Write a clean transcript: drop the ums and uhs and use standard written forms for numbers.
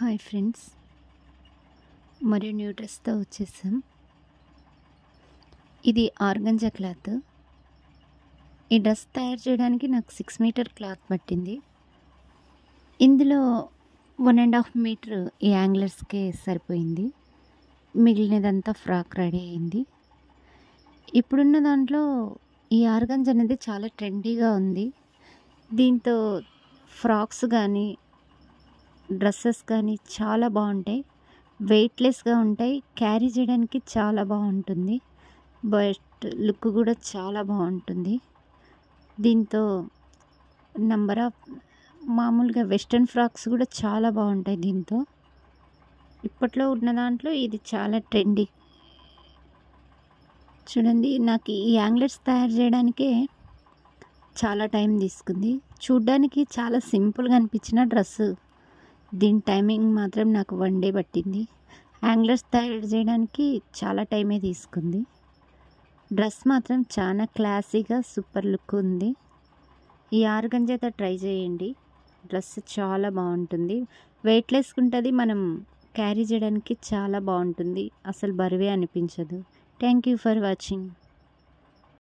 Hi friends, మరియు new డ్రెస్తో వచ్చేసాం. ఇది ఆర్గంజా క్లాత్. ఈ డ్రెస్ తయారు చేయడానికి నాకు 6 మీటర్ క్లాత్ పట్టింది. ఇందులో 1.5 మీటర్ ఈ యాంగ్లర్స్కే సరిపోయింది. మిగిలినదంతా ఫ్రాక్ రెడీ అయింది. ఇప్పుడున్న దాంట్లో ఈ ఆర్గంజా అనేది చాలా ట్రెండీగా ఉంది. దీంతో ఫ్రాక్స్ కానీ డ్రెస్సెస్ కానీ చాలా బాగుంటాయి. వెయిట్లెస్గా ఉంటాయి. క్యారీ చేయడానికి చాలా బాగుంటుంది. బట్ లుక్ కూడా చాలా బాగుంటుంది. దీంతో నంబర్ ఆఫ్ మామూలుగా వెస్ట్రన్ ఫ్రాక్స్ కూడా చాలా బాగుంటాయి. దీంతో ఇప్పట్లో ఉన్న దాంట్లో ఇది చాలా ట్రెండీ. చూడండి, నాకు ఈ యాంగ్లర్స్ తయారు చేయడానికే చాలా టైం తీసుకుంది. చూడ్డానికి చాలా సింపుల్గా అనిపించిన డ్రెస్సు, దీని టైమింగ్ మాత్రం నాకు 1 డే పట్టింది. యాంగ్లర్స్ తయారు చేయడానికి చాలా టైమే తీసుకుంది. డ్రెస్ మాత్రం చాలా క్లాసీగా సూపర్ లుక్ ఉంది. ఈ ఆర్గంజాతో ట్రై చేయండి. డ్రెస్ చాలా బాగుంటుంది. వెయిట్లెస్గా ఉంటుంది. మనం క్యారీ చేయడానికి చాలా బాగుంటుంది. అసలు బరువే అనిపించదు. Thank you for watching.